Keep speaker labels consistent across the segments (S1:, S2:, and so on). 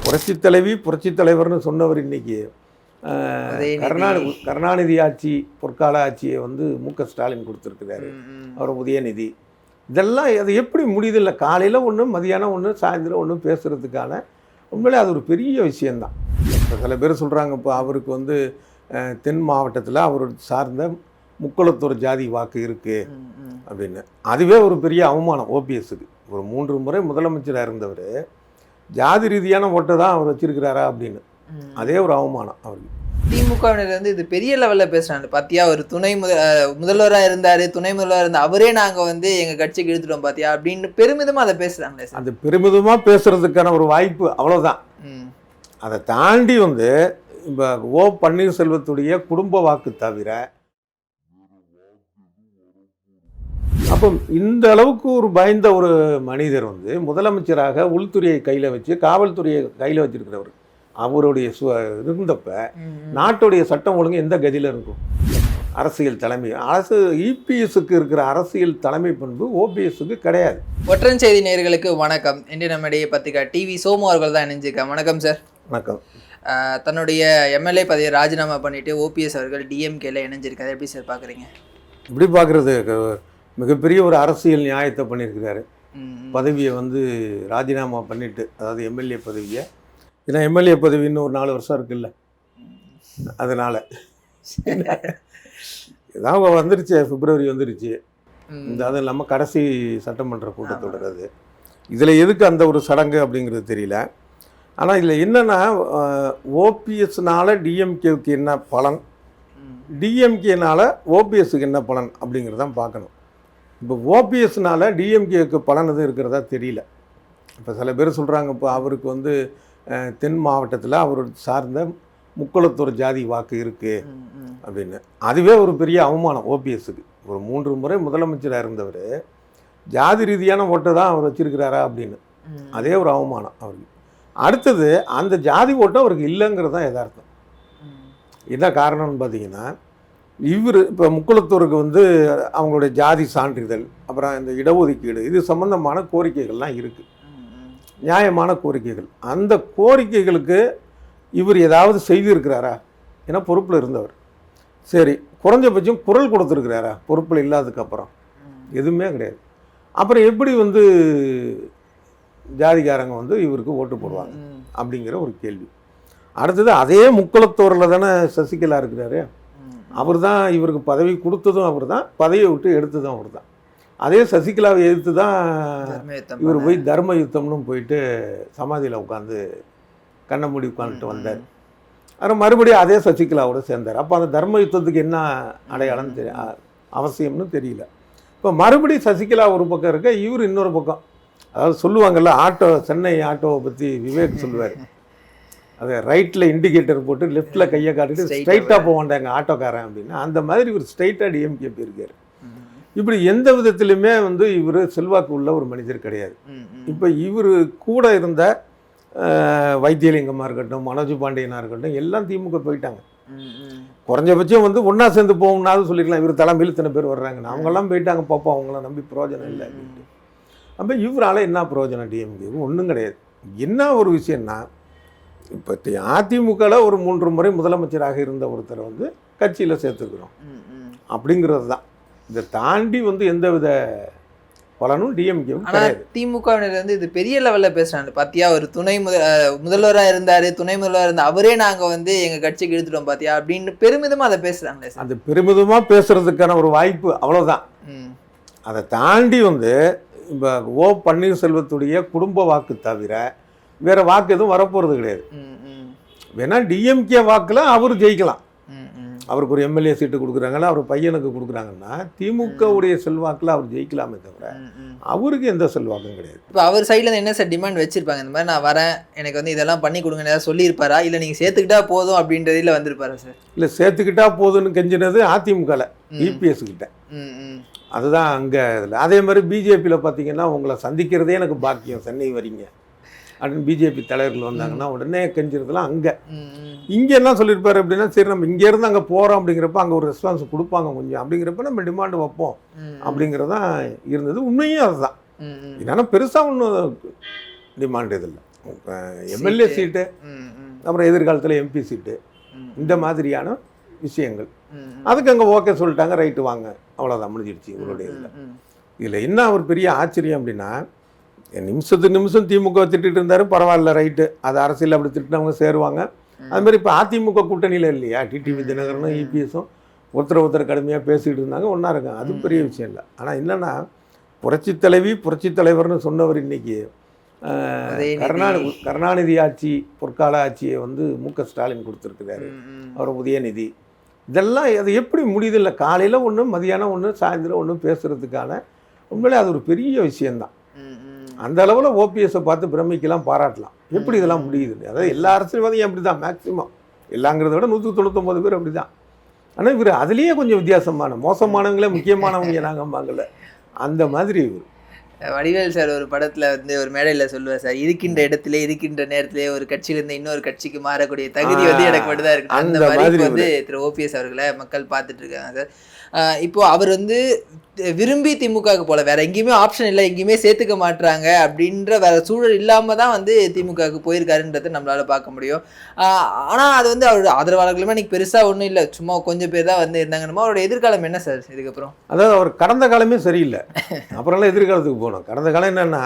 S1: புரட்சித் தலைவி புரட்சித் தலைவர்னு சொன்னவர் இன்னைக்கு கருணாநிதி ஆட்சி பொற்கால ஆட்சியை வந்து மு.க. ஸ்டாலின் கொடுத்துருக்கிறாரு. அவர் உதயநிதி இதெல்லாம் அது எப்படி முடியுதில்லை? காலையில் ஒன்று, மதியானம் ஒன்று, சாயந்தரம் ஒன்று பேசுகிறதுக்கான உண்மையிலே அது ஒரு பெரிய விஷயந்தான். இப்போ சில பேர் சொல்கிறாங்க, இப்போ அவருக்கு வந்து தென் மாவட்டத்தில் அவர் சார்ந்த முக்குளத்தூர் ஜாதி வாக்கு இருக்குது அப்படின்னு. அதுவே ஒரு பெரிய அவமானம் ஓபிஎஸ்க்கு. ஒரு 3 முறை முதலமைச்சராக இருந்தவர் ஜாதி ரீதியான ஓட்டை தான் அவர் வச்சிருக்கிறாரா அப்படின்னு. அதே ஒரு அவமானம் அவருக்கு.
S2: திமுகவினர் வந்து இது பெரிய லெவலில் பேசுகிறாங்க. பார்த்தியா, ஒரு முதல்வராக இருந்தார், துணை முதல்வராக இருந்தார், அவரே நாங்கள் வந்து எங்கள் கட்சிக்கு இழுத்துட்டோம் பார்த்தியா அப்படின்னு பெருமிதமாக அதை பேசுகிறாங்களே.
S1: அந்த பெருமிதமாக பேசுகிறதுக்கான ஒரு வாய்ப்பு அவ்வளோதான். அதை தாண்டி வந்து இப்போ ஓ பன்னீர்செல்வத்துடைய குடும்ப வாக்கு தவிர அப்போ இந்த அளவுக்கு ஒரு பயந்த ஒரு மனிதர் வந்து முதலமைச்சராக உள்துறையை கையில் வச்சு காவல்துறையை கையில் வச்சிருக்கிறவர் அவருடைய இருந்தப்ப நாட்டுடைய சட்டம் ஒழுங்கு எந்த கதியில் இருக்கும்? அரசியல் தலைமை இபிஎஸ்க்கு இருக்கிற அரசியல் தலைமை பண்பு ஓபிஎஸ்க்கு கிடையாது.
S2: ஒற்றன் செய்தி நேயர்களுக்கு வணக்கம். இன்று நம்மிடையே பத்திரிகா டிவி சோமு அவர்கள் தான் இணைஞ்சிருக்கேன். வணக்கம் சார்.
S1: வணக்கம்.
S2: தன்னுடைய எம்எல்ஏ பதவியை ராஜினாமா பண்ணிட்டு ஓபிஎஸ் அவர்கள் டிஎம்கேல இணைஞ்சிருக்காரு. எப்படி சார் பார்க்குறீங்க?
S1: இப்படி பார்க்குறது மிகப்பெரிய ஒரு அரசியல் நியாயத்தை பண்ணியிருக்கிறாரு. பதவியை வந்து ராஜினாமா பண்ணிட்டு, அதாவது எம்எல்ஏ பதவியை, ஏன்னா எம்எல்ஏ பதவி இன்னும் ஒரு 4 வருஷம் இருக்குல்ல, அதனால் ஏதாவது வந்துருச்சு, பிப்ரவரி வந்துருச்சு. அது இல்லாமல் கடைசி சட்டமன்ற கூட்டத்தொடர் அது. இதில் எதுக்கு அந்த ஒரு சடங்கு அப்படிங்கிறது தெரியல. ஆனால் இதில் என்னென்னா, ஓபிஎஸ்னால் டிஎம்கேவுக்கு என்ன பலன், டிஎம்கேனால் ஓபிஎஸ்க்கு என்ன பலன் அப்படிங்கிறதான் பார்க்கணும். இப்போ ஓபிஎஸ்னால் டிஎம்கேவுக்கு பலன் எதுவும் இருக்கிறதா தெரியல. இப்போ சில பேர் சொல்கிறாங்க, இப்போ அவருக்கு வந்து தென் மாவட்டத்தில் அவர் சார்ந்த முக்குளத்தூர் ஜாதி வாக்கு இருக்குது அப்படின்னு. அதுவே ஒரு பெரிய அவமானம் ஓபிஎஸ்க்கு. ஒரு 3 முறை முதலமைச்சராக இருந்தவர் ஜாதி ரீதியான ஓட்டை தான் அவர் வச்சிருக்கிறாரா அப்படின்னு. அதே ஒரு அவமானம் அவருக்கு. அடுத்தது அந்த ஜாதி ஓட்டம் அவருக்கு இல்லைங்கிறது தான் யதார்த்தம். என்ன காரணம்னு பார்த்தீங்கன்னா, இவர் இப்போ முக்குளத்தூருக்கு வந்து அவங்களுடைய ஜாதி சான்றிதழ், அப்புறம் இந்த இடஒதுக்கீடு, இது சம்பந்தமான கோரிக்கைகள்லாம் இருக்குது, நியாயமான கோரிக்கைகள். அந்த கோரிக்கைகளுக்கு இவர் ஏதாவது செய்திருக்கிறாரா? ஏன்னா பொறுப்பில் இருந்தவர். சரி, குறைஞ்சபட்சம் குரல் கொடுத்துருக்கிறாரா பொறுப்பில் இல்லாததுக்கப்புறம்? எதுவுமே கிடையாது. அப்புறம் எப்படி வந்து ஜாதிகாரங்க வந்து இவருக்கு ஓட்டு போடுவாங்க அப்படிங்கிற ஒரு கேள்வி. அடுத்தது அதே முக்குளத்தூரில் தானே சசிகலா இருக்கிறாரு. அவர் தான் இவருக்கு பதவி கொடுத்ததும் அவர் தான், பதவியை விட்டு எடுத்ததும் அவர் தான். அதே சசிகலாவை எதிர்த்து தான் இவர் போய் தர்ம யுத்தம்னு போயிட்டு சமாதியில் உட்காந்து கண்ணை மூடி உட்காந்துட்டு வந்தார். அப்புறம் மறுபடியும் அதே சசிகலாவோட சேர்ந்தார். அப்போ அந்த தர்ம யுத்தத்துக்கு என்ன அடையாளம் அவசியம்னு தெரியல. இப்போ மறுபடியும் சசிகலா ஒரு பக்கம் இருக்க, இவர் இன்னொரு பக்கம். அதாவது சொல்லுவாங்கள்ல, ஆட்டோ, சென்னை ஆட்டோவை பற்றி விவேக் சொல்லுவார், அதை ரைட்டில் இண்டிகேட்டர் போட்டு லெஃப்டில் கையை காட்டிட்டு ஸ்ட்ரைட்டாக போவாண்டாங்க ஆட்டோக்காரன் அப்படின்னு. அந்த மாதிரி இவர் ஸ்ட்ரைட்டாக டிஎம்கே போயிருக்காரு. இப்படி எந்த விதத்துலையுமே வந்து இவர் செல்வாக்கு உள்ள ஒரு மனிதர் கிடையாது. இப்போ இவர் கூட இருந்த வைத்தியலிங்கமாக இருக்கட்டும், மனோஜ் பாண்டியனாக இருக்கட்டும், எல்லாம் திமுக போயிட்டாங்க. குறைஞ்சபட்சம் வந்து ஒன்றா சேர்ந்து போகணும்னாலும் சொல்லிக்கலாம், இவர் தலைமையில் இத்தனை பேர் வர்றாங்கன்னு. அவங்கெல்லாம் போயிட்டாங்க, பாப்பா அவங்களாம் நம்பி பிரயோஜனம் இல்லை அப்படின்ட்டு. அப்போ இவரால் என்ன பிரயோஜனம்? டிஎம்கேவுக்கு ஒன்றும் கிடையாது. என்ன ஒரு விஷயம்னா, இப்போ அதிமுகவில் ஒரு 3 முறை முதலமைச்சராக இருந்த ஒருத்தரை வந்து கட்சியில் சேர்த்துக்கிறோம் அப்படிங்கிறது தான். இதை தாண்டி வந்து எந்தவித பலனும் டிஎம்கேவும் கிடையாது.
S2: திமுகவினர் வந்து இது பெரிய லெவலில் பேசுகிறாங்க. பார்த்தியா, ஒரு முதல்வராக இருந்தார், துணை முதல்வராக இருந்தார், அவரே நாங்கள் வந்து எங்கள் கட்சிக்கு இழுத்துட்டோம் பார்த்தியா அப்படின்னு பெருமிதமாக அதை பேசுகிறாங்களே.
S1: அந்த பெருமிதமாக பேசுகிறதுக்கான ஒரு வாய்ப்பு அவ்வளோதான். அதை தாண்டி வந்து இப்போ ஓ பன்னீர்செல்வத்துடைய குடும்ப வாக்கு தவிர வேறு வாக்கு எதுவும் வரப்போகிறது கிடையாது. வேணா டிஎம்கே வாக்கில் அவர் ஜெயிக்கலாம். அவருக்கு ஒரு எம்எல்ஏ சீட்டு கொடுக்குறாங்கல்ல, அவர் பையனுக்கு கொடுக்குறாங்கன்னா திமுகவுடைய செல்வாக்கில் அவர் ஜெயிக்கலாமே தவிர அவருக்கு எந்த செல்வாக்கும் கிடையாது.
S2: இப்போ அவர் சைடில் என்ன சார் டிமாண்ட் வச்சுருப்பாங்க? இந்த மாதிரி நான் வரேன், எனக்கு வந்து இதெல்லாம் பண்ணி கொடுங்கன்னு ஏதாவது சொல்லியிருப்பாரா? இல்லை நீங்கள் சேர்த்துக்கிட்டா போதும் அப்படின்றதில் வந்திருப்பாரா சார்?
S1: இல்லை, சேர்த்துக்கிட்டா போதும்னு கெஞ்சினது அதிமுகவில் இபிஎஸ் கிட்ட. அதுதான் அங்கே இதில். அதே மாதிரி பிஜேபியில் பார்த்தீங்கன்னா, உங்களை சந்திக்கிறதே எனக்கு பாக்கியம், சென்னை வரீங்க அப்படின்னு பிஜேபி தலைவர்கள் வந்தாங்கன்னா உடனே கெஞ்சிறதுலாம் அங்கே. இங்கே என்ன சொல்லியிருப்பாரு அப்படின்னா, சரி நம்ம இங்கேருந்து அங்கே போகிறோம் அப்படிங்கிறப்ப அங்கே ஒரு ரெஸ்பான்ஸ் கொடுப்பாங்க கொஞ்சம், அப்படிங்கிறப்ப நம்ம டிமாண்டு வைப்போம் அப்படிங்கிறதான் இருந்தது. உண்மையும் அதுதான். ஏன்னா பெருசாக ஒன்றும் டிமாண்ட் இதில்லை. எம்எல்ஏ சீட்டு, அப்புறம் எதிர்காலத்தில் எம்பி சீட்டு, இந்த மாதிரியான விஷயங்கள். அதுக்கு அங்கே ஓகே சொல்லிட்டாங்க, ரைட்டு வாங்க, அவ்வளோதான் முடிஞ்சிடுச்சு இவருடைய இதில். இதில் என்ன ஒரு பெரிய ஆச்சரியம் அப்படின்னா, நிமிஷத்துக்கு நிமிஷம் திமுக திட்டுட்டு இருந்தாரு, பரவாயில்ல ரைட்டு, அது அரசியல் அப்படி திட்டினவங்க சேருவாங்க. அதுமாதிரி இப்போ அதிமுக கூட்டணியில் இல்லையா, டிடிவி தினகரனும் இபிஎஸும் ஒருத்தர் கடுமையாக பேசிக்கிட்டு இருந்தாங்க, ஒன்றா இருக்காங்க. அது பெரிய விஷயம் இல்லை. ஆனால் என்னென்னா, புரட்சித் தலைவர்னு சொன்னவர் இன்னைக்கு கருணாநிதி ஆட்சி, பொற்கால ஆட்சியை வந்து மு.க. ஸ்டாலின் கொடுத்துருக்கிறாரு, அவர் உதயநிதி. இதெல்லாம் அது எப்படி முடியுது இல்லை, காலையில் ஒன்று, மதியானம் ஒன்று, சாயந்தரம் ஒன்று பேசுகிறதுக்கான உண்மையிலே அது ஒரு பெரிய விஷயந்தான். அந்த அளவில் ஓபிஎஸை பார்த்து பிரமிக்கலாம், பாராட்டலாம். எப்படி இதெல்லாம் முடியுது? அதாவது எல்லா அரசியல்வாதியும் அப்படி தான், மேக்சிமம் எல்லாங்கிறத விட 199 பேர் அப்படி தான். ஆனால் இவர் அதுலேயே கொஞ்சம் வித்தியாசமான, மோசமானவங்களே முக்கியமானவங்க நாங்கம்பாங்கல்ல, அந்த மாதிரி இவர்.
S2: வடிவேல் சார் ஒரு படத்தில் வந்து ஒரு மேடையில் சொல்லுவார் சார், இருக்கின்ற இடத்துல இருக்கின்ற நேரத்திலே ஒரு கட்சியிலேருந்து இன்னொரு கட்சிக்கு மாறக்கூடிய தகுதி வந்து எனக்கு மட்டும் தான் இருக்கு. அந்த மாதிரி வந்து திரு ஓபிஎஸ் அவர்களை மக்கள் பார்த்துட்டு இருக்காங்க சார். இப்போ அவர் வந்து விரும்பி திமுகவுக்கு போல, வேற எங்கேயுமே ஆப்ஷன் இல்லை, எங்கேயுமே சேர்த்துக்க மாட்டாங்க அப்படின்ற வேற சூழல் இல்லாமல் தான் வந்து திமுகவுக்கு போயிருக்காருன்றதை நம்மளால பார்க்க முடியும். ஆனால் அது வந்து அவரோட ஆதரவாளர்களுமே இன்னைக்கு பெருசாக ஒன்றும் இல்லை, சும்மா கொஞ்சம் பேர் தான் வந்து இருந்தாங்கன்னு. அவரோட எதிர்காலம் என்ன சார் இதுக்கப்புறம்?
S1: அதாவது அவர் கடந்த காலமே சரியில்லை, அப்புறம்லாம் எதிர்காலத்துக்கு போகணும். கடந்த காலம் என்னென்னா,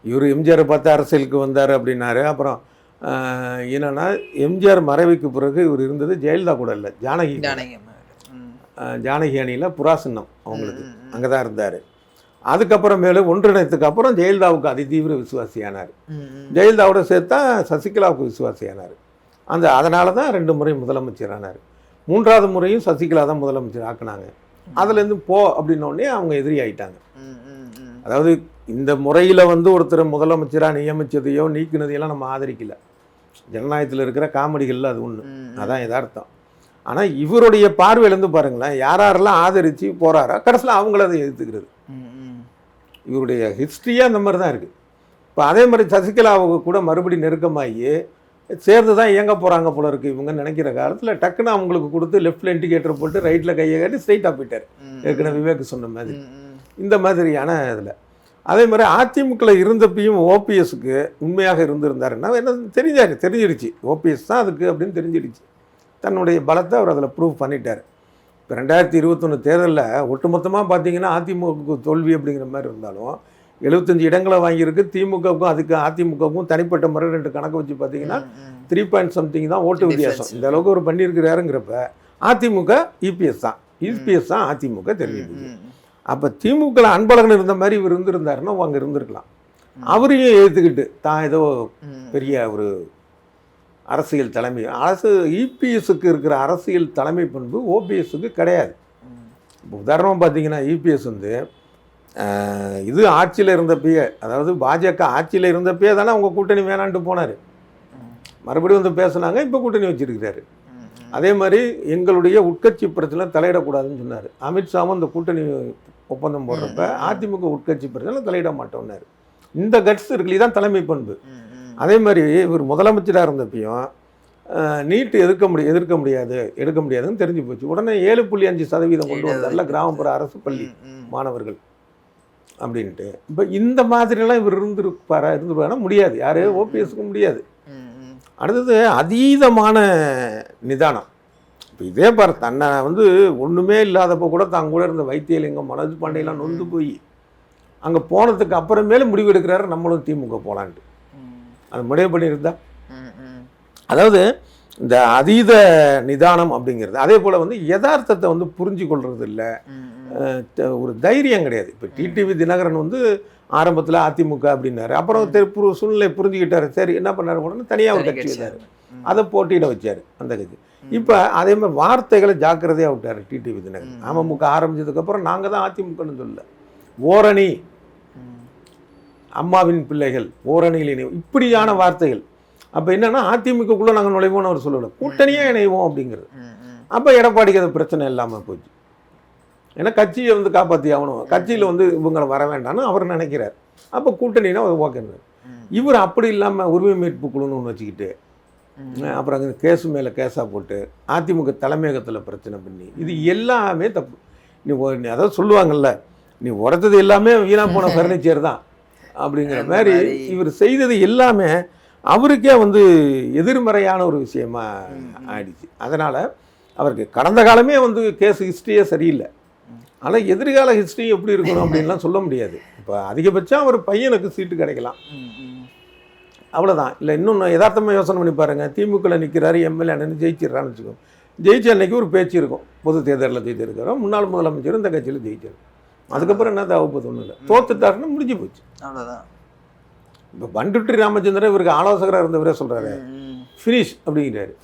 S1: இவர் எம்ஜிஆரை பார்த்து அரசியலுக்கு வந்தார் அப்படின்னாரு. அப்புறம் என்னென்னா, எம்ஜிஆர் மறைவுக்கு பிறகு இவர் இருந்தது ஜெயலலிதா கூட இல்லை, ஜானகி அணியில் புராசின்னம் அவங்களுக்கு, அங்கே தான் இருந்தார். அதுக்கப்புறமேலு ஒன்றிணைத்துக்கு அப்புறம் ஜெயலலிதாவுக்கு அதிதீவிர விசுவாசியானார். ஜெயலலிதாவோட சேர்த்தா சசிகலாவுக்கு விசுவாசியானார். அதனால தான் 2 முறை முதலமைச்சர் ஆனார். 3வது முறையும் சசிகலா தான் முதலமைச்சர் ஆக்குனாங்க. அதுலேருந்து போ அப்படின்னோடனே அவங்க எதிரி ஆயிட்டாங்க. அதாவது இந்த முறையில் வந்து ஒருத்தர் முதலமைச்சராக நியமித்ததையோ நீக்கினதையெல்லாம் நம்ம ஆதரிக்கல. ஜனநாயகத்தில் இருக்கிற காமெடிகளில் அது ஒன்று, அதான் யதார்த்தம். ஆனால் இவருடைய பார்வையிலேருந்து பாருங்களேன், யாரெல்லாம் ஆதரித்து போகிறாரோ கடைசியில் அவங்கள அதை எதிர்த்துக்கிறது. இவருடைய ஹிஸ்ட்ரியாக அந்த மாதிரி தான் இருக்குது. இப்போ அதே மாதிரி சசிகலாவுக்கு கூட மறுபடி நெருக்கமாகி சேர்ந்து தான் இயங்க போகிறாங்க போல இருக்குது இவங்க நினைக்கிற காலத்தில் டக்குன்னு அவங்களுக்கு கொடுத்து லெஃப்டில் இண்டிகேட்டர் போட்டு ரைட்டில் கையை காட்டி ஸ்ட்ரைட்டாக போயிட்டார். ஏற்கனவே விவேக் சொன்ன மாதிரி இந்த மாதிரியான இதில். அதே மாதிரி அதிமுகவில் இருந்தப்பையும் ஓபிஎஸ்க்கு உண்மையாக இருந்திருந்தாருன்னா என்ன தெரிஞ்சிருச்சு, ஓபிஎஸ் தான் அதுக்கு அப்படின்னு தெரிஞ்சிருச்சு. தன்னுடைய பலத்தை அவர் அதில் ப்ரூவ் பண்ணிட்டார். இப்போ 2021 தேர்தலில் ஒட்டுமொத்தமாக பார்த்தீங்கன்னா அதிமுகவுக்கு தோல்வி அப்படிங்கிற மாதிரி இருந்தாலும் 75 இடங்களை வாங்கியிருக்கு. திமுகவுக்கும் அதுக்கு அதிமுகவுக்கும் தனிப்பட்ட முறை 2 கணக்கு வச்சு பார்த்தீங்கன்னா 3 பாயிண்ட் சம்திங் தான் ஓட்டு வித்தியாசம். இந்த அளவுக்கு ஒரு பண்ணியிருக்கிறாருங்கிறப்ப அதிமுக இபிஎஸ் தான் அதிமுக தெரிஞ்சுது. அப்போ திமுக அன்பழகன் இருந்த மாதிரி இவர் இருந்திருந்தாருன்னா அங்கே இருந்திருக்கலாம். அவரையும் எழுத்துக்கிட்டு தான் ஏதோ பெரிய ஒரு அரசியல் தலைமை, இபிஎஸ்க்கு இருக்கிற அரசியல் தலைமை பண்பு ஓபிஎஸ்க்கு கிடையாது. இப்போ உதாரணமாக பார்த்தீங்கன்னா இபிஎஸ் வந்து இது ஆட்சியில் இருந்தப்பயே, அதாவது பாஜக ஆட்சியில் இருந்தப்பயே தானே அவங்க கூட்டணி வேணான்ட்டு போனார். மறுபடியும் வந்து பேசுனாங்க, இப்போ கூட்டணி வச்சுருக்கிறாரு. அதே மாதிரி எங்களுடைய உட்கட்சி பிரச்சனை தலையிடக்கூடாதுன்னு சொன்னார். அமித்ஷாவும் இந்த கூட்டணி ஒப்பந்தம் போடுறப்ப அதிமுக உட்கட்சி பிரச்சனை தலையிட மாட்டோம்னாரு. இந்த கட்ஸ் இருக்குல்ல, தான் தலைமை பண்பு. அதே மாதிரி இவர் முதலமைச்சராக இருந்தப்பையும் நீட்டு எடுக்க முடியாதுன்னு தெரிஞ்சு போச்சு. உடனே 7.5% கொண்டு வந்தார்ல கிராமப்புற அரசு பள்ளி மாணவர்கள் அப்படின்ட்டு. இப்போ இந்த மாதிரிலாம் இவர் இருந்துருப்பாரா? முடியாது. யாரு ஓபிஎஸ்க்கு முடியாது. அடுத்தது அதீதமான நிதானம். இப்போ இதே பாரு, தன்னை வந்து ஒன்றுமே இல்லாதப்போ கூட தான் கூட இருந்த வைத்தியலிங்கம், மனோஜ் பாண்டியெல்லாம் நொந்து போய் அங்கே போனதுக்கு அப்புறமேலே முடிவு எடுக்கிறாரு நம்மளும் திமுக போகலான்ட்டு. அது முடிவு பண்ணியிருந்தா, அதாவது இந்த அதீத நிதானம் அப்படிங்கிறது. அதே போல் வந்து யதார்த்தத்தை வந்து புரிஞ்சு கொள்வது இல்லை, ஒரு தைரியம் கிடையாது. இப்போ டிடிவி தினகரன் வந்து ஆரம்பத்தில் அதிமுக அப்படின்னாரு, அப்புறம் சூழ்நிலை புரிஞ்சுக்கிட்டாரு. சரி என்ன பண்ணாரு, உடனே தனியாக ஒரு கட்சி வச்சார், அதை போட்டியிட வச்சார் அந்த கட்சி. இப்போ அதே மாதிரி வார்த்தைகளை ஜாக்கிரதையாக விட்டார் டிடிவி தினகரன். அமமுக ஆரம்பிச்சதுக்கப்புறம் நாங்கள் தான் அதிமுகன்னு சொல்லல, ஓரணி, அம்மாவின் பிள்ளைகள், ஓரணியில் இணைவோம், இப்படியான வார்த்தைகள். அப்போ என்னென்னா அதிமுகக்குள்ளே நாங்கள் நுழைவோன்னு அவர் சொல்லலை, கூட்டணியாக இணைவோம் அப்படிங்கிறது. அப்போ எடப்பாடிக்கு அது பிரச்சனை இல்லாமல் போச்சு. ஏன்னா கட்சியை வந்து காப்பாற்றி ஆகணும், கட்சியில் வந்து இவங்களை வர வேண்டாம்னு அவர் நினைக்கிறார். அப்போ கூட்டணினா அது ஓகேன்னு. இவர் அப்படி இல்லாமல் உரிமை மீட்பு குழுன்னு ஒன்று வச்சுக்கிட்டு அப்புறம் அங்கே கேஸு மேலே கேஸாக போட்டு அதிமுக தலைமையகத்தில் பிரச்சனை பண்ணி, இது எல்லாமே தப்பு. நீ அதாவது சொல்லுவாங்கள்ல, நீ உடைத்தது எல்லாமே வீணாக போன ஃபர்னிச்சர் தான், அப்படிங்கிற மாதிரி இவர் செய்தது எல்லாமே அவருக்கே வந்து எதிர்மறையான ஒரு விஷயமா ஆயிடுச்சு. அதனால் அவருக்கு கடந்த காலமே வந்து கேஸ் ஹிஸ்ட்ரியே சரியில்லை. ஆனால் எதிர்கால ஹிஸ்ட்ரி எப்படி இருக்கணும் அப்படின்லாம் சொல்ல முடியாது. இப்போ அதிகபட்சம் அவர் பையனுக்கு சீட்டு கிடைக்கலாம், அவ்வளோதான். இல்லை இன்னொன்று யதார்த்தமாக யோசனை பண்ணி பாருங்கள். திமுகவில் நிற்கிறாரு, எம்எல்ஏ அண்ணன் ஜெயிச்சிடறான்னு வச்சுக்கோங்க. ஜெயிச்ச அன்னைக்கு ஒரு பேச்சு இருக்கும், பொது தேர்தலில் ஜெயிச்சிருக்கிறோம், முன்னாள் முதலமைச்சர் இந்த கட்சியில் ஜெயிச்சிருக்கும். அதுக்கப்புறம் என்ன தேவைப்பது ஒன்றும் இல்லை, தோத்துட்டாருன்னு முடிஞ்சு போச்சு, அவ்வளோதான். இப்போ பண்டுட்டி ராமச்சந்திரன் இவருக்கு ஆலோசகராக இருந்தவரே சொல்கிறாரு ஃபினிஷ் அப்படிங்கிறாரு.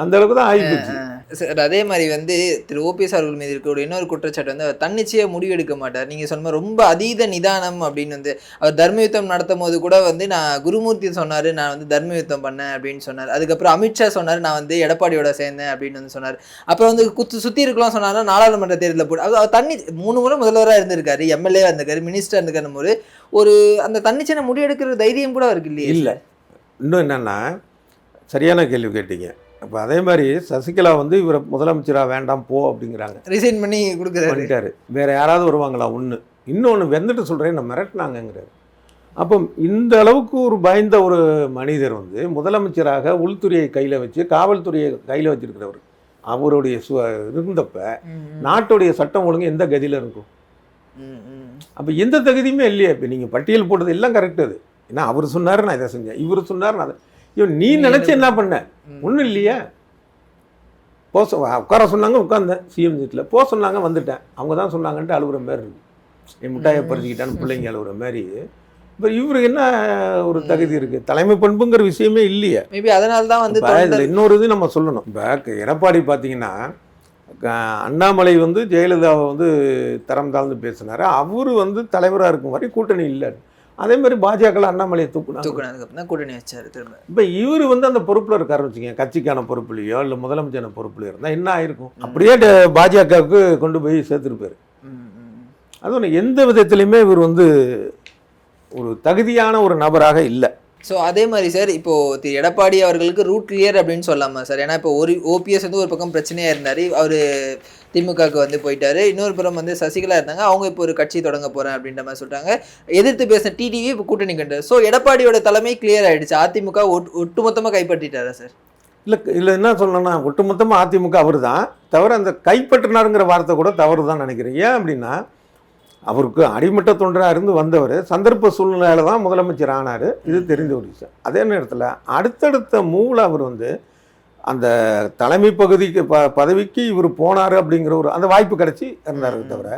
S1: அந்த அளவுக்கு தான் ஆகிப்போச்சு
S2: சார். அதே மாதிரி வந்து திரு ஓபிஎஸ் அவர்கள் மீது இருக்கக்கூடிய இன்னொரு குற்றச்சாட்டு வந்து அவர் தன்னிச்சையாக முடிவெடுக்க மாட்டார். நீங்கள் சொன்ன ரொம்ப அதீத நிதானம் அப்படின்னு வந்து அவர் தர்ம யுத்தம் நடத்தும் போது கூட வந்து நான் குருமூர்த்தி சொன்னார் நான் வந்து தர்ம யுத்தம் பண்ணேன் அப்படின்னு சொன்னார். அதுக்கப்புறம் அமித்ஷா சொன்னார் நான் வந்து எடப்பாடியோட சேர்ந்தேன் அப்படின்னு வந்து சொன்னார். அப்புறம் வந்து சுற்றி இருக்கலாம் சொன்னார்னா நாடாளுமன்ற தேர்தலில் போட்டு அவர் தண்ணி 3 முறை முதல்வராக இருந்திருக்காரு, எம்எல்ஏ இருந்திருக்காரு, மினிஸ்டர் இருந்திருக்காரு. ஒரு அந்த தன்னிச்சையான முடிவெடுக்கிற தைரியம் கூட அவருக்கு இல்லையே.
S1: இல்லை, இன்னும் என்னென்னா சரியான கேள்வி கேட்டீங்க. அப்போ அதே மாதிரி சசிகலா வந்து இவரை முதலமைச்சராக வேண்டாம் போ அப்படிங்கிறாங்க,
S2: ரிசைன் பண்ணி கொடுக்குறாரு.
S1: வேறு யாராவது வருவாங்களா ஒன்று. இன்னொன்று வந்துட்டு சொல்கிறேன் நான் மிரட்டினாங்கங்கிறாரு. அப்போ இந்த அளவுக்கு ஒரு பயந்த ஒரு மனிதர் வந்து முதலமைச்சராக உள்துறையை கையில் வச்சு காவல்துறையை கையில் வச்சிருக்கிறவர் அவருடைய இருந்தப்ப நாட்டுடைய சட்டம் ஒழுங்கு எந்த கதியில் இருக்கும்? அப்போ எந்த தகுதியுமே இல்லையா? இப்போ நீங்கள் பட்டியல் போட்டது எல்லாம் கரெக்டு. அது ஏன்னா அவர் சொன்னார் நான் இதை செஞ்சேன், இவர் சொன்னார் நான் நீ நினைச்சு என்ன பண்ண? ஒன்றும் இல்லையா? உட்கார சொன்னாங்க, உட்காந்தேன் சிஎம் சீட்டில். போக சொன்னாங்க, வந்துட்டேன். அவங்க தான் சொன்னாங்கன்ட்டு அழுகுற மாதிரி இருக்கு. என் முட்டாயை பறிச்சுக்கிட்டான்னு பிள்ளைங்க அழுகுற மாதிரி. இப்போ இவருக்கு என்ன ஒரு தகுதி இருக்குது? தலைமை பண்புங்கிற விஷயமே இல்லையா?
S2: மேபி அதனால தான் வந்து
S1: இதில் இன்னொரு இது நம்ம சொல்லணும். இப்போ எடப்பாடி பார்த்தீங்கன்னா அண்ணாமலை வந்து ஜெயலலிதாவை வந்து தரம் தாழ்ந்து பேசினார். அவர் வந்து தலைவராக இருக்கும் வரை கூட்டணி இல்லை. அதே மாதிரி பாஜக அண்ணாமலையை தூக்குனாங்க,
S2: கூட்டணி வச்சாரு திரும்ப.
S1: இப்போ இவர் வந்து அந்த பொறுப்பில் இருக்காரு வச்சுக்கோங்க, கட்சிக்கான பொறுப்புலையோ இல்லை முதலமைச்சரான பொறுப்புலையோ இருந்தால் என்ன ஆயிருக்கும்? அப்படியே பாஜகவுக்கு கொண்டு போய் சேர்த்துருப்பாரு. அது ஒன்று எந்த விதத்துலையுமே இவர் வந்து ஒரு தகுதியான ஒரு நபராக இல்லை.
S2: ஸோ அதே மாதிரி சார் இப்போது திரு எடப்பாடி அவர்களுக்கு ரூட் கிளியர் அப்படின்னு சொல்லாமா சார்? ஏன்னா இப்போ ஒரு ஓபிஎஸ் வந்து ஒரு பக்கம் பிரச்சனையாக இருந்தார், அவர் திமுகவுக்கு வந்து போயிட்டாரு. இன்னொரு புறம் வந்து சசிகலா இருந்தாங்க, அவங்க இப்போ ஒரு கட்சி தொடங்க போகிறேன் அப்படின்ற மாதிரி சொல்லிட்டாங்க. எதிர்த்து பேசின டிடிவி இப்போ கூட்டணி கண்டார். ஸோ எடப்பாடியோட தலைமை கிளியர் ஆகிடுச்சு, அதிமுக ஒட்டுமொத்தமாக கைப்பற்றிட்டாரா சார்?
S1: இல்லை என்ன சொல்லணும்னா ஒட்டுமொத்தமாக அதிமுக அவர் தான், தவிர அந்த கைப்பற்றினாருங்கிற வார்த்தை கூட தவறு தான் நினைக்கிறேன். ஏன் அப்படின்னா அவருக்கு அடிமட்ட தொண்டராக இருந்து வந்தவர் சந்தர்ப்ப சூழ்நிலையில் தான் முதலமைச்சர் ஆனார், இது தெரிந்த ஒரு விஷயம். அதே நேரத்தில் அடுத்தடுத்த மூவில் அவர் வந்து அந்த தலைமை பகுதிக்கு பதவிக்கு இவர் போனார் அப்படிங்கிற ஒரு அந்த வாய்ப்பு கிடச்சி இருந்தார். தவிர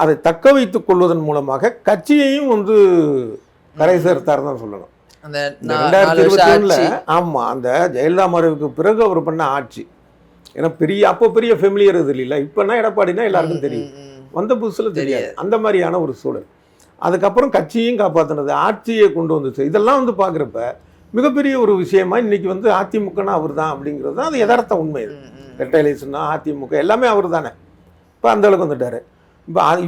S1: அதை தக்க வைத்துக் கொள்வதன் மூலமாக கட்சியையும் வந்து கரை சேர்த்தார் தான் சொல்லணும்.
S2: அந்த
S1: 2021 ஆமாம், அந்த ஜெயலலிதா மறைவுக்கு பிறகு அவர் பண்ண ஆட்சி. ஏன்னா அப்போ பெரிய ஃபெமிலியர் இது இல்லை. இப்போனா எடப்பாடினா எல்லாருக்கும் தெரியும், வந்த புதுசில் தெரியாது. அந்த மாதிரியான ஒரு சூழல். அதுக்கப்புறம் கட்சியையும் காப்பாற்றினது, ஆட்சியை கொண்டு வந்துச்சு. இதெல்லாம் வந்து பார்க்குறப்ப மிகப்பெரிய ஒரு விஷயமா இன்றைக்கி வந்து அதிமுகனா அவர் தான் அப்படிங்கிறது தான் அது யதார்த்த உண்மை. ரெட்டைலேஷன்னா அதிமுக எல்லாமே அவர் தானே. இப்போ அந்த அளவுக்கு வந்துட்டார்.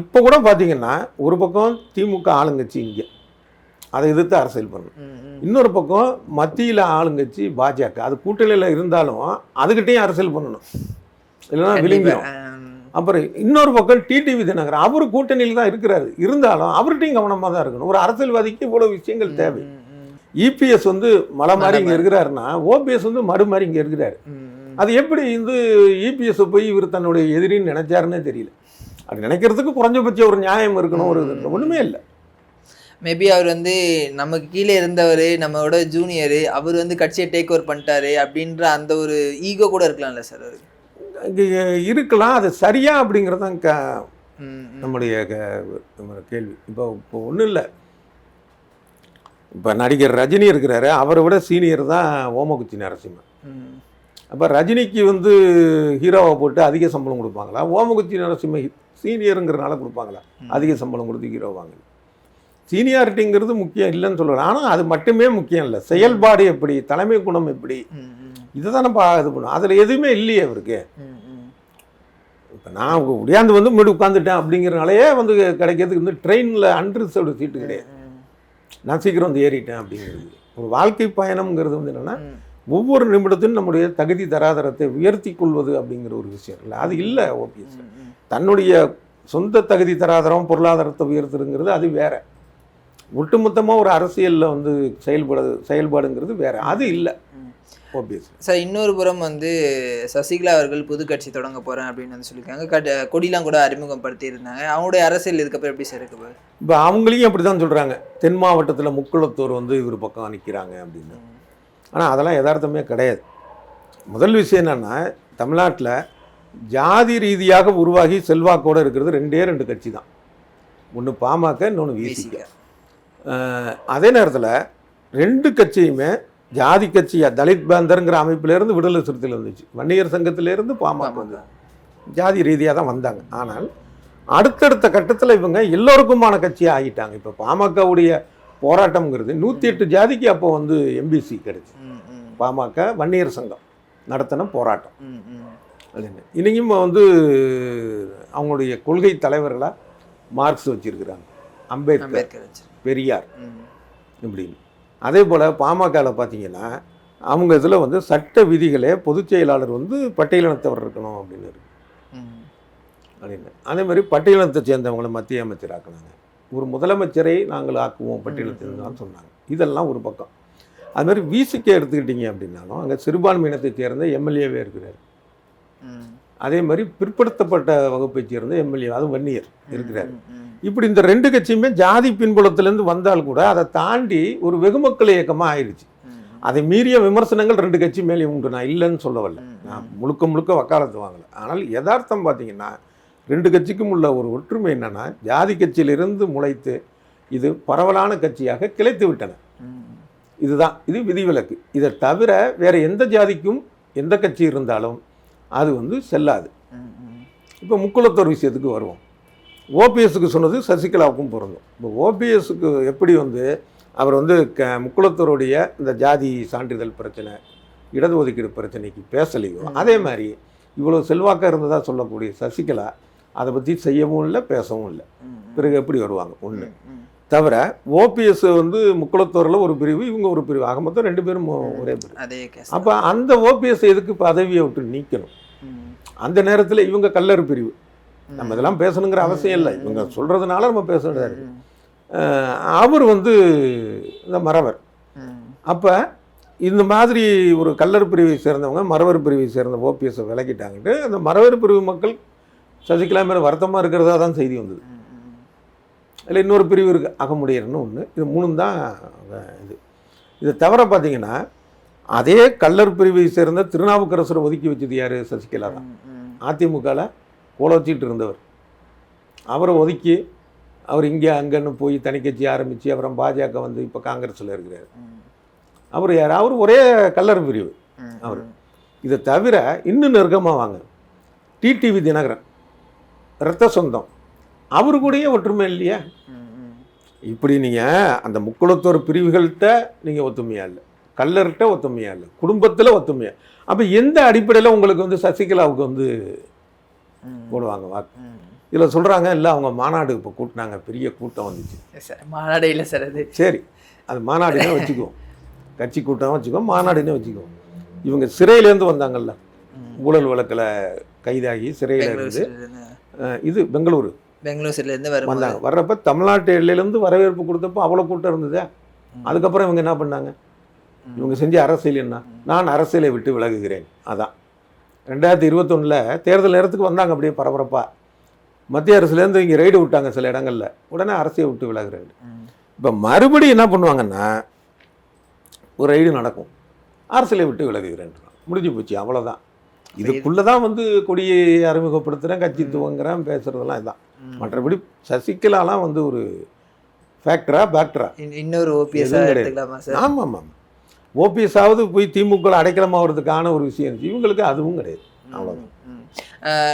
S1: இப்போ கூட பார்த்தீங்கன்னா ஒரு பக்கம் திமுக ஆளுங்கட்சி இங்கே அதை எதிர்த்து அரசியல் பண்ணணும், இன்னொரு பக்கம் மத்தியில் ஆளுங்கட்சி பாஜக அது கூட்டணியில் இருந்தாலும் அதுக்கிட்டையும் அரசியல் பண்ணணும், இல்லைன்னா விழுங்கிடும். அப்புறம் இன்னொரு பக்கம் டிடிவி தினகரன் அவர் கூட்டணியில் தான் இருக்கிறாரு, இருந்தாலும் அவர்கிட்டையும் கவனமாக தான் இருக்கணும். ஒரு அரசியல்வாதிக்கு இவ்வளோ விஷயங்கள் தேவை. இபிஎஸ் வந்து மலை மாதிரி இங்கே இருக்கிறாருன்னா ஓபிஎஸ் வந்து மறு மாதிரி இங்கே இருக்கிறாரு. அது எப்படி வந்து இபிஎஸ் போய் இவர் தன்னுடைய எதிரின்னு நினைச்சாருன்னே தெரியல. அது நினைக்கிறதுக்கு குறைஞ்சபட்சம் ஒரு நியாயம் இருக்கணும், ஒரு ஒன்றுமே இல்லை.
S2: மேபி அவர் வந்து நமக்கு கீழே இருந்தவர், நம்மளோட ஜூனியரு, அவர் வந்து கட்சியை டேக் ஓவர் பண்ணிட்டாரு அப்படின்ற அந்த ஒரு ஈகோ கூட இருக்கலாம்ல சார்? அவருக்கு
S1: இருக்கலாம், அது சரியா அப்படிங்கிறது தான் நம்முடைய கேள்வி. இப்போ ஒன்றும் இல்லை, இப்போ நடிகர் ரஜினி இருக்கிறாரு, அவரை விட சீனியர் தான் ஓமகுச்சி நரசிம்மன். அப்போ ரஜினிக்கு வந்து ஹீரோவை போட்டு அதிக சம்பளம் கொடுப்பாங்களா? ஓமகுச்சி நரசிம்ம சீனியருங்கிறனால கொடுப்பாங்களா அதிக சம்பளம் கொடுத்து ஹீரோ வாங்க? சீனியாரிட்டிங்கிறது முக்கியம் இல்லைன்னு சொல்லுவேன். ஆனால் அது மட்டுமே முக்கியம் இல்லை, செயல்பாடு எப்படி, தலைமை குணம் எப்படி, இதை தான் நம்ம இது பண்ணுவோம். அதில் எதுவுமே இல்லையே அவருக்கு. இப்போ நான் உடையாந்து வந்து முன்னாடி உட்காந்துட்டேன் அப்படிங்கிறனாலேயே வந்து கிடைக்கிறதுக்கு வந்து ட்ரெயினில் அன்ரிசர்வ்டு சீட்டு கிடையாது, நான் சீக்கிரம் வந்து ஏறிட்டேன் அப்படிங்கிறது. ஒரு வாழ்க்கை பயணம்ங்கிறது வந்து என்னென்னா ஒவ்வொரு நிமிடத்திலும் நம்முடைய தகுதி தராதரத்தை உயர்த்தி கொள்வது அப்படிங்கிற ஒரு விஷயம் இல்லை, அது இல்லை. ஓபிஎஸ் தன்னுடைய சொந்த தகுதி தராதரம் பொருளாதாரத்தை உயர்த்துறங்கிறது அது வேற. ஒட்டுமொத்தமாக ஒரு அரசியலில் வந்து செயல்பாடுங்கிறது வேற. அது இல்லை ஓபிஎஸ்.
S2: சார் இன்னொரு புறம் வந்து சசிகலா அவர்கள் புது கட்சி தொடங்க போகிறேன் அப்படின்னு வந்து சொல்லியிருக்காங்க. கொடிலாம் கூட அறிமுகப்படுத்தி இருந்தாங்க. அவங்களுடைய அரசியல் இதுக்கப்புறம் எப்படி சார் இருக்கு?
S1: இப்போ அவங்களையும் அப்படி தான் சொல்கிறாங்க. தென் மாவட்டத்தில் முக்குளத்தூர் வந்து இவர் பக்கம் நிற்கிறாங்க அப்படின்னு. ஆனால் அதெல்லாம் யதார்த்தமே கிடையாது. முதல் விஷயம் என்னென்னா, தமிழ்நாட்டில் ஜாதி ரீதியாக உருவாகி செல்வாக்கோடு இருக்கிறது ரெண்டு கட்சி தான். ஒன்று பாமக, இன்னொன்று விசிக. அதே நேரத்தில் ரெண்டு கட்சியுமே ஜாதி கட்சியாக தலித் பேந்தருங்கிற அமைப்பிலேருந்து விடுதலை சிறுத்தையில் வந்துச்சு. வன்னியர் சங்கத்திலேருந்து பாமக வந்து ஜாதி ரீதியாக தான் வந்தாங்க. ஆனால் அடுத்தடுத்த கட்டத்தில் இவங்க எல்லோருக்குமான கட்சியாக ஆகிட்டாங்க. இப்போ பாமகவுடைய போராட்டம்ங்கிறது 108 ஜாதிக்கு அப்போ வந்து எம்பிசி கிடைச்சி. பாமக வன்னியர் சங்கம் நடத்தின போராட்டம். இன்னைக்கும் வந்து அவங்களுடைய கொள்கை தலைவர்களாக மார்க்ஸ் வச்சிருக்கிறாங்க, அம்பேத்கர், பெரியார் இப்படின்னு. அதே போல் பாமகவில் பார்த்தீங்கன்னா அவங்க இதில் வந்து சட்ட விதிகளே பொதுச் செயலாளர் வந்து பட்டியலினத்தவர் இருக்கணும் அப்படின்னு இருக்கு அப்படின்னு. அதே மாதிரி பட்டியலினத்தை சேர்ந்தவங்களை மத்திய அமைச்சர் ஆக்குனாங்க. ஒரு முதலமைச்சரை நாங்கள் ஆக்குவோம் பட்டியலினத்தில்தான் சொன்னாங்க. இதெல்லாம் ஒரு பக்கம். அது மாதிரி விசிகே எடுத்துக்கிட்டீங்க அப்படின்னாலும் அங்கே சிறுபான்மையினத்தை சேர்ந்த எம்எல்ஏவே இருக்கிறார். அதே மாதிரி பிற்படுத்தப்பட்ட வகுப்பை சேர்ந்த எம்எல்ஏ, அதுவும் வன்னியர் இருக்கிறார். இப்படி இந்த ரெண்டு கட்சியுமே ஜாதி பின்புலத்திலேருந்து வந்தால் கூட அதை தாண்டி ஒரு வெகுமக்கள் இயக்கமாக ஆயிடுச்சு. அதை மீறிய விமர்சனங்கள் ரெண்டு கட்சி மேலேயும் உண்டு. நான் இல்லைன்னு சொல்ல வரல, நான் முழுக்க வக்காலத்து வாங்கலை. ஆனால் யதார்த்தம் பார்த்தீங்கன்னா ரெண்டு கட்சிக்கும் உள்ள ஒரு ஒற்றுமை என்னென்னா, ஜாதி கட்சியிலிருந்து முளைத்து இது பரவலான கட்சியாக கிளைத்து விட்டன. இதுதான், இது விதிவிலக்கு. இதை தவிர வேறு எந்த ஜாதிக்கும் எந்த கட்சி இருந்தாலும் அது வந்து செல்லாது. இப்போ முக்குளத்தோர் விஷயத்துக்கு வருவோம். ஓபிஎஸ்க்கு சொன்னது சசிகலாவுக்கும் பொருந்தும். இப்போ ஓபிஎஸ்க்கு எப்படி வந்து அவர் வந்து முக்குளத்தோருடைய இந்த ஜாதி சான்றிதழ் பிரச்சனை, இடஒதுக்கீடு பிரச்சனைக்கு பேசலையோ, அதே மாதிரி இவ்வளோ செல்வாக்காக இருந்ததாக சொல்லக்கூடிய சசிகலா அதை பற்றி செய்யவும் இல்லை, பேசவும் இல்லை. பிறகு எப்படி வருவாங்க? ஒன்று தவிர ஓபிஎஸ் வந்து முக்குளத்தோரில் ஒரு பிரிவு, இவங்க ஒரு பிரிவு, ஆக மொத்தம் ரெண்டு பேரும் ஒரே பிரிவு. அப்போ அந்த ஓபிஎஸ் எதுக்கு பதவியை விட்டு நீக்கணும்? அந்த நேரத்தில் இவங்க கல்லறு பிரிவு, நம்ம இதெல்லாம் பேசணுங்கிற அவசியம் இல்லை, இவங்க சொல்கிறதுனால நம்ம பேச வேண்டியது. அவர் வந்து இந்த மறவர். அப்போ இந்த மாதிரி ஒரு கல்லர் பிரிவை சேர்ந்தவங்க மறவர் பிரிவை சேர்ந்த ஓபிஎஸ்ஸை விலக்கிட்டாங்கட்டு அந்த மறவர் பிரிவு மக்கள் சசிகலா மேலே வருத்தமாக இருக்கிறதா தான் செய்தி வந்தது. இல்லை இன்னொரு பிரிவு இருக்குது, அகமுடையர்னு ஒன்று. இது மூணும் தான் இது. இதை தவிர பார்த்தீங்கன்னா அதே கல்லர் பிரிவை சேர்ந்த திருநாவுக்கரசரை ஒதுக்கி வச்சது யார்? சசிகலா தான். அதிமுகவில் கோல வச்சிட்டு இருந்தவர், அவரை ஒதுக்கி அவர் இங்கே அங்கன்னு போய் தனி கட்சி ஆரம்பித்து அப்புறம் பாஜக வந்து இப்போ காங்கிரஸில் இருக்கிறார். அவர் யார்? அவர் ஒரே கல்லர் பிரிவு அவர். இதை தவிர இன்னும் நெருக்கமாக வாங்க, டிடிவி தினகரன் இரத்த சொந்தம், அவரு கூடயே ஒற்றுமை இல்லையா? இப்படி நீங்கள் அந்த முக்குளத்தோர் பிரிவுகள்கிட்ட நீங்கள் ஒத்துமையா இல்லை, கல்லர்கிட்ட ஒத்துமையா இல்லை, குடும்பத்தில் ஒத்துமையா. அப்போ எந்த அடிப்படையில் உங்களுக்கு வந்து சசிகலாவுக்கு வந்து போடுவாங்க வாக்கு? இதில் சொல்கிறாங்க இல்லை அவங்க மாநாடு இப்போ கூட்டினாங்க, பெரிய கூட்டம் வந்துச்சு.
S2: மாநாடு இல்லை சார், அது சரி,
S1: அது மாநாடுன்னே வச்சுக்குவோம், கட்சி கூட்டம் வச்சுக்குவோம், மாநாடுன்னே வச்சுக்குவோம். இவங்க சிறையிலேருந்து வந்தாங்கல்ல, ஊழல் வழக்கில் கைதாகி சிறையில் இருந்து, இது பெங்களூர்
S2: சிறையிலேருந்து வந்தாங்க.
S1: வர்றப்ப தமிழ்நாட்டு எல்லையிலேருந்து வரவேற்பு கொடுத்தப்போ அவ்வளோ கூட்டம் இருந்தது. அதுக்கப்புறம் இவங்க என்ன பண்ணாங்க? இவங்க செஞ்ச அரசியல் என்ன? நான் அரசியலை விட்டு விலகுகிறேன். அதான் 2021 தேர்தல் நேரத்துக்கு வந்தாங்க, அப்படியே பரபரப்பாக மத்திய அரசுலேருந்து இங்கே ரைடு விட்டாங்க சில இடங்களில், உடனே அரசியலை விட்டு விலகுறேன். இப்போ மறுபடியும் என்ன பண்ணுவாங்கன்னா ஒரு ரைடு நடக்கும், அரசியலை விட்டு விலகுகிறேன், முடிஞ்சு போச்சு, அவ்வளோதான். இதுக்குள்ளே தான் வந்து கொடியை அறிமுகப்படுத்துகிறேன், கட்சி துவங்குறேன், பேசுகிறதெல்லாம் இதுதான். மற்றபடி சசிகலாலாம் வந்து ஒரு ஃபேக்டரா பேக்டரா
S2: இன்னொரு ஓபிஎஸ் எடுத்துக்கலாமா சார்?
S1: ஆமாம் ஆமாம், ஓபிஎஸ்ஸாவது போய் திமுக அடைக்கலமாகிறதுக்கான ஒரு விஷயம் இருந்துச்சு, இவங்களுக்கு அதுவும் கிடையாது. அவ்வளோதான்.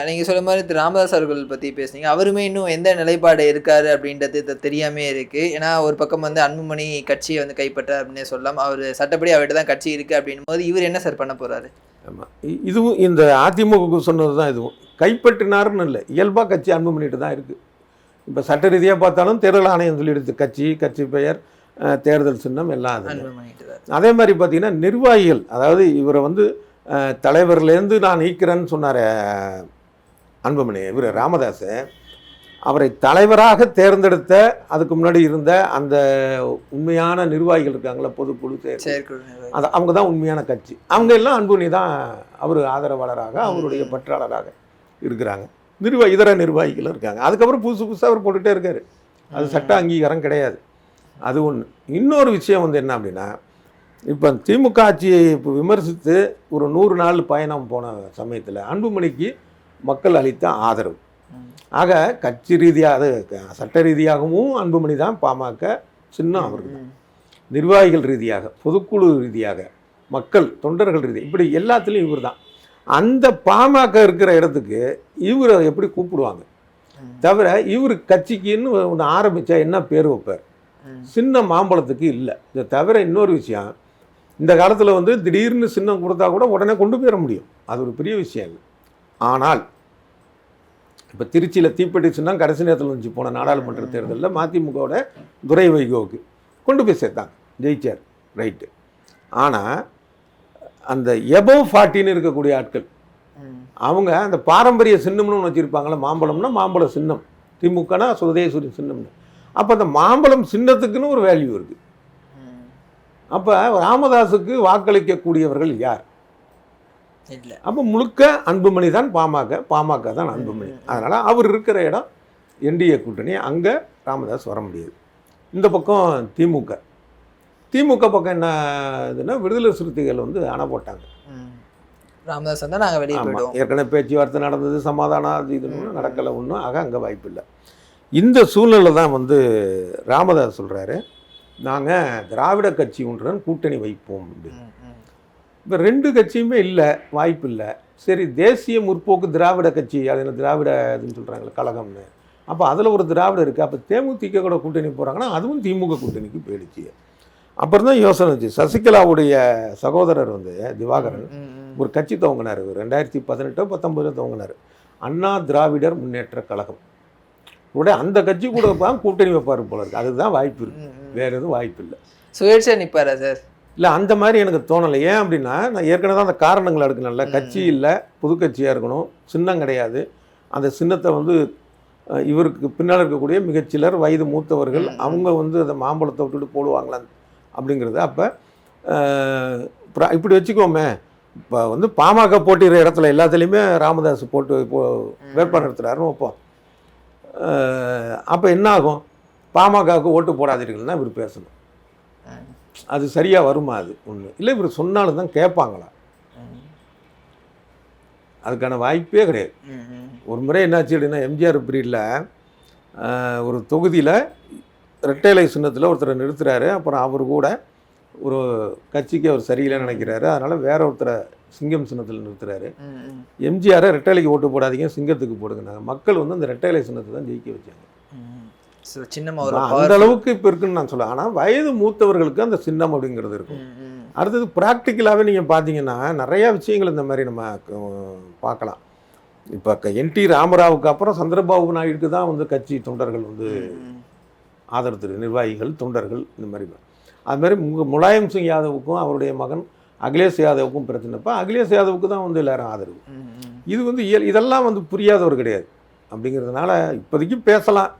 S2: நீங்கள் சொல்ல மாதிரி திரு ராமதாஸ் அவர்கள் பற்றி பேசுனீங்க. அவருமே இன்னும் எந்த நிலைப்பாடு இருக்காரு அப்படின்றது தெரியாமே இருக்குது. ஏன்னா ஒரு பக்கம் வந்து அன்புமணி கட்சியை வந்து கைப்பற்ற அப்படின்னே சொல்லலாம். அவர் சட்டப்படி அவர்கிட்ட தான் கட்சி இருக்குது அப்படின்னும் போது இவர் என்ன சார் பண்ண போகிறாரு?
S1: ஆமாம், இதுவும் இந்த அதிமுக சொன்னது தான். இதுவும் கைப்பற்றினாருன்னு இல்லை, இயல்பாக கட்சி அன்புமணிட்டு தான் இருக்குது. இப்போ சட்ட ரீதியாக பார்த்தாலும் தேர்தல் ஆணையம் சொல்லிடுது, கட்சி பெயர், தேர்தல் சின்னம் எல்லாம் அது. அதே மாதிரி பார்த்தீங்கன்னா நிர்வாகிகள், அதாவது இவரை வந்து தலைவர்லேருந்து நான் நீக்கிறேன்னு சொன்னார் அன்புமணி, இவர் ராமதாஸ் அவரை தலைவராக தேர்ந்தெடுத்த அதுக்கு முன்னாடி இருந்த அந்த உண்மையான நிர்வாகிகள் இருக்காங்களா, பொதுக்குழு
S2: செயற்குழு
S1: அது அவங்க தான் உண்மையான கட்சி. அவங்க எல்லாம் அன்புமணி தான் அவர் ஆதரவாளராக அவருடைய பற்றாளராக இருக்கிறாங்க. இதர நிர்வாகிகள் இருக்காங்க. அதுக்கப்புறம் புதுசாக அவர் போட்டுகிட்டே இருக்காரு. அது சட்ட அங்கீகாரம் கிடையாது. அது ஒன்று. இன்னொரு விஷயம் வந்து என்ன அப்படின்னா, இப்போ திமுக ஆட்சியை இப்போ விமர்சித்து ஒரு 100 நாள் பயணம் போன சமயத்தில் அன்புமணிக்கு மக்கள் அளித்த ஆதரவு. ஆக கட்சி ரீதியாக அது சட்ட ரீதியாகவும் அன்புமணி தான் பாமக சின்னம் அவருக்கு தான். நிர்வாகிகள் ரீதியாக, பொதுக்குழு ரீதியாக, மக்கள் தொண்டர்கள் ரீதியாக, இப்படி எல்லாத்துலேயும் இவர் தான். அந்த பாமக இருக்கிற இடத்துக்கு இவரை எப்படி கூப்பிடுவாங்க? தவிர இவர் கட்சிக்குன்னு ஒன்று ஆரம்பித்தா என்ன பேர் வைப்பார்? சின்ன மாம்பழத்துக்கு இல்லை. இதை தவிர இன்னொரு விஷயம், இந்த காலத்தில் வந்து திடீர்னு சின்னம் கொடுத்தா கூட உடனே கொண்டு போயிட முடியும். அது ஒரு பெரிய விஷயம் இல்லை. ஆனால் இப்போ திருச்சியில் தீப்பெட்டி சின்னம் கடைசி நேரத்தில் வந்துச்சு போன நாடாளுமன்ற தேர்தலில் மதிமுகவோட துரை வைகோவுக்கு கொண்டு போய் சேர்த்தாங்க, ஜெயிச்சார், ரைட்டு. ஆனால் அந்த எபவ் 40 இருக்கக்கூடிய ஆட்கள் அவங்க அந்த பாரம்பரிய சின்னம்னு ஒன்று வச்சுருப்பாங்களே, மாம்பழம்னா மாம்பழ சின்னம், திமுகனா சுதேஸ்வரி சின்னம்னு. அப்போ அந்த மாம்பழம் சின்னத்துக்குன்னு ஒரு வேல்யூ இருக்குது. அப்போ ராமதாஸுக்கு வாக்களிக்கக்கூடியவர்கள் யார்?
S2: இல்லை.
S1: அப்போ முழுக்க அன்புமணி தான் பாமக தான் அன்புமணி. அதனால் அவர் இருக்கிற இடம் என்டிஏ கூட்டணி, அங்கே ராமதாஸ் வர முடியாது. இந்த பக்கம் திமுக பக்கம் என்ன இதுன்னா, விடுதலை சிறுத்தைகள் வந்து அணை போட்டாங்க.
S2: ராமதாஸ் வந்தால் நாங்கள் வெளியே போயிடுவோம்.
S1: ஏற்கனவே பேச்சுவார்த்தை நடந்தது, சமாதானம் அது இதுன்னு நடக்கலை ஒன்றும். ஆக அங்கே வாய்ப்பு இல்லை. இந்த சூழ்நிலை தான் வந்து ராமதாஸ் சொல்கிறாரு, நாங்கள் திராவிட கட்சி ஒன்றுடன் கூட்டணி வைப்போம் அப்படின்னு. இப்போ 2 கட்சியுமே இல்லை, வாய்ப்பு இல்லை. சரி, தேசிய முற்போக்கு திராவிட கட்சி, அது என்ன திராவிட இதுன்னு சொல்கிறாங்களே கழகம்னு, அப்போ அதில் ஒரு திராவிட இருக்குது. அப்போ தேமுதிக கூட கூட்டணி போகிறாங்கன்னா அதுவும் திமுக கூட்டணிக்கு போயிடுச்சு. அப்புறம் தான் யோசனை வச்சு சசிகலாவுடைய சகோதரர் வந்து திவாகரன் ஒரு கட்சி துவங்கினார். 2018-19 துவங்கினார், அண்ணா திராவிடர் முன்னேற்ற கழகம். உடனே அந்த கட்சி கூட கூட்டணி வைப்பார் போல இருக்குது. அதுதான் வாய்ப்பு இருக்குது, வேறு எதுவும் வாய்ப்பு இல்லை.
S2: சுயேட்சை நிற்பாரா சார்?
S1: இல்லை, அந்த மாதிரி எனக்கு தோணலை. ஏன் அப்படின்னா, நான் ஏற்கனவே தான் அந்த காரணங்கள் எடுக்கணும்ல. கட்சி இல்லை, புது கட்சியாக இருக்கணும், சின்னம் கிடையாது. அந்த சின்னத்தை வந்து இவருக்கு பின்னால் இருக்கக்கூடிய மிகச்சிலர் வயது மூத்தவர்கள் அவங்க வந்து அந்த மாம்பழத்தை விட்டுட்டு போடுவாங்களாம் அப்படிங்கிறது. அப்போ இப்படி வச்சுக்கோமே, இப்போ வந்து பாமக போட்டிடுற இடத்துல எல்லாத்துலேயுமே ராமதாஸ் போட்டு வேட்பாளர் நடத்துகிறாருன்னு வைப்போம். அப்போ என்ன ஆகும்? பாமகவுக்கு ஓட்டு போடாதீர்கள் தான் இவர் பேசணும். அது சரியாக வருமா? அது ஒன்று இல்லை. இவர் சொன்னாலும் தான் கேட்பாங்களா? அதுக்கான வாய்ப்பே கிடையாது. ஒரு முறை என்னாச்சு அப்படின்னா, எம்ஜிஆர் பீரியடில் ஒரு தொகுதியில் ரெட்டைலை சின்னத்தில் ஒருத்தரை நிறுத்துறாரு. அப்புறம் அவர் கூட ஒரு கட்சிக்கு அவர் சரியில்லைன்னு நினைக்கிறாரு. அதனால் வேற ஒருத்தரை சிங்கம் சின்னத்தில் நிறுத்துறாரு. எம்ஜிஆரை ரெட்டைலைக்கு ஓட்டு போடாதீங்க, சிங்கத்துக்கு போடுங்கன்னாங்க. மக்கள் வந்து அந்த ரெட்டைலை சின்னத்தை தான் ஜெயிக்க வச்சாங்க. அந்த அளவுக்கு இப்போ இருக்குன்னு நான் சொல்ல. ஆனால் வயது மூத்தவர்களுக்கு அந்த சின்னம் அப்படிங்கிறது இருக்கும். அடுத்தது ப்ராக்டிக்கலாகவே நீங்கள் பார்த்தீங்கன்னா நிறையா விஷயங்கள் இந்த மாதிரி நம்ம பார்க்கலாம். இப்போ என்டி ராமராவுக்கு அப்புறம் சந்திரபாபு நாயுடுக்கு தான் வந்து கட்சி தொண்டர்கள் வந்து ஆதரவு, நிர்வாகிகள் தொண்டர்கள் இந்த மாதிரி. அது மாதிரி முலாயம் சிங் யாதவுக்கும் அவருடைய மகன் அகிலேஷ் யாதவுக்கும் பிரச்சனைப்போ அகிலேஷ் யாதவுக்கு தான் வந்து எல்லாரும் ஆதரவு. இது வந்து இதெல்லாம் வந்து புரியாதவர் கிடையாது. அப்படிங்கிறதுனால இப்போதைக்கு பேசலாம்.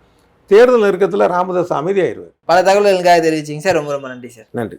S1: தேர்தல் நெருக்கத்தில் ராமதாஸ் அமைதியாயிருவார்.
S2: பல தகவல்களுக்காக தெரிவிச்சிங்க சார். ரொம்ப ரொம்ப நன்றி சார்.
S1: நன்றி.